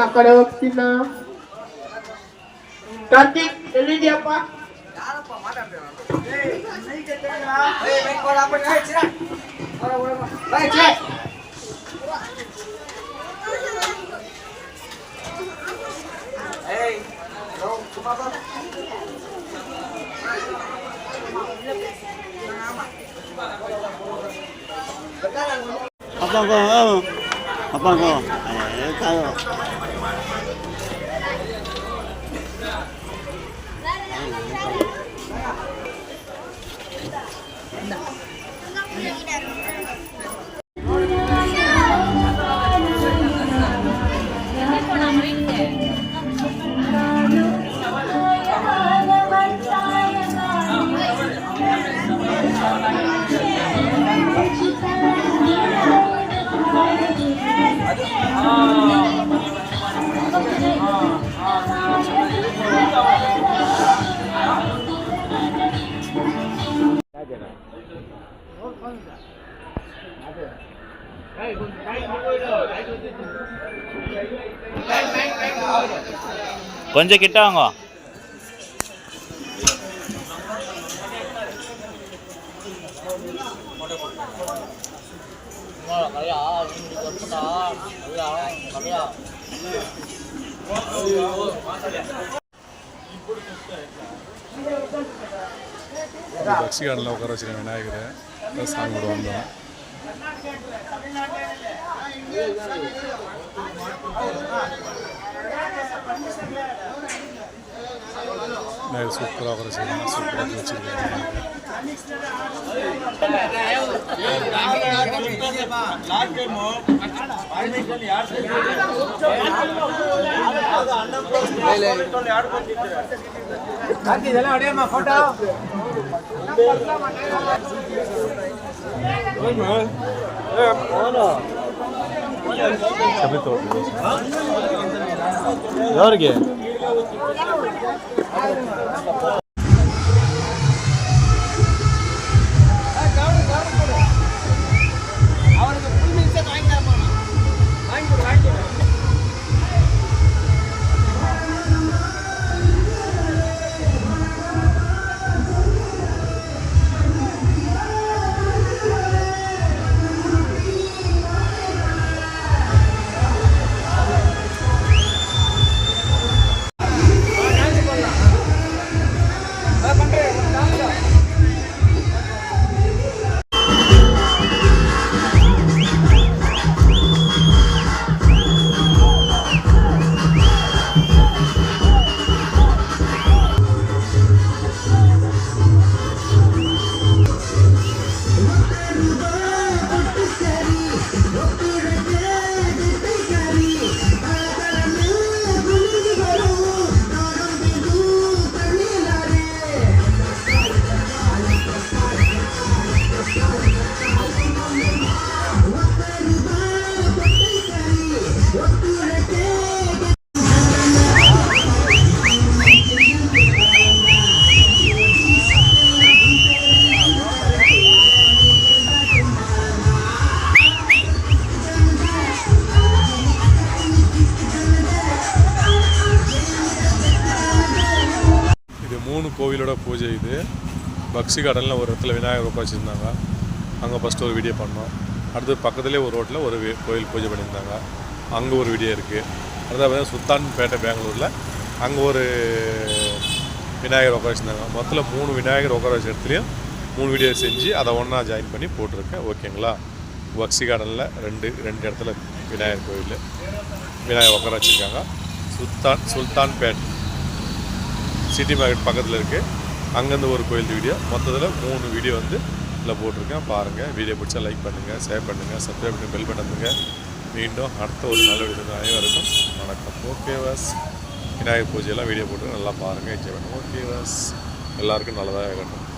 అక్కడ వచ్చినా Karthik వెళ్ళిండియప్పా Apa kok? Kalau கொஞ்சம் கிட்ட வாங்க. பக்ஸி கார்டனில் உட்கார வச்சுருக்கேன் விநாயகரை சாமி கூட வந்தோம். விநாயகர் சூப்பராக உட்கார வச்சுருக்கேன். சூப்பராக வச்சுருக்கேன். ఎవరికి கோவிலோட பூஜை இது. பக்ஸி கார்டனில் ஒரு இடத்துல விநாயகர் உட்கார வச்சுருந்தாங்க. அங்கே ஃபஸ்ட்டு ஒரு வீடியோ பண்ணோம். அடுத்து பக்கத்துலேயே ஒரு ரோட்டில் ஒரு கோயில் பூஜை பண்ணியிருந்தாங்க. அங்கே ஒரு வீடியோ இருக்குது. அடுத்து பார்த்தீங்கன்னா சுல்தான்பேட்டை பெங்களூரில் அங்கே ஒரு விநாயகர் உட்கார வச்சுருந்தாங்க. மொத்தத்தில் 3 விநாயகர் உட்கார வச்ச இடத்துலையும் 3 வீடியோ செஞ்சு அதை ஒன்றா ஜாயின் பண்ணி போட்டிருக்கேன். ஓகேங்களா? பக்ஸி கார்டனில் ரெண்டு இடத்துல விநாயகர் கோயில் விநாயகர் உட்கார வச்சுருக்காங்க. சுல்தான்பேட் சிட்டி மார்க்கெட் பக்கத்தில் இருக்குது. அங்கேருந்து ஒரு கோயில் வீடியோ மொத்தத்தில் 3 வீடியோ வந்து இதில் போட்டிருக்கேன். பாருங்கள். வீடியோ பிடிச்சா லைக் பண்ணுங்கள், ஷேர் பண்ணுங்கள், சப்ஸ்கிரைப் பண்ணி பெல் பட்டனுங்க. மீண்டும் அடுத்த ஒரு நல்ல வீடியோ அனைவருக்கும் வணக்கம். Okay was. விநாயகர் பூஜையெல்லாம் வீடியோ போட்டு நல்லா பாருங்கள், என்ஜாய் பண்ணுங்கள். Okay was. எல்லாருக்கும் நல்லதாக இருக்கட்டும்.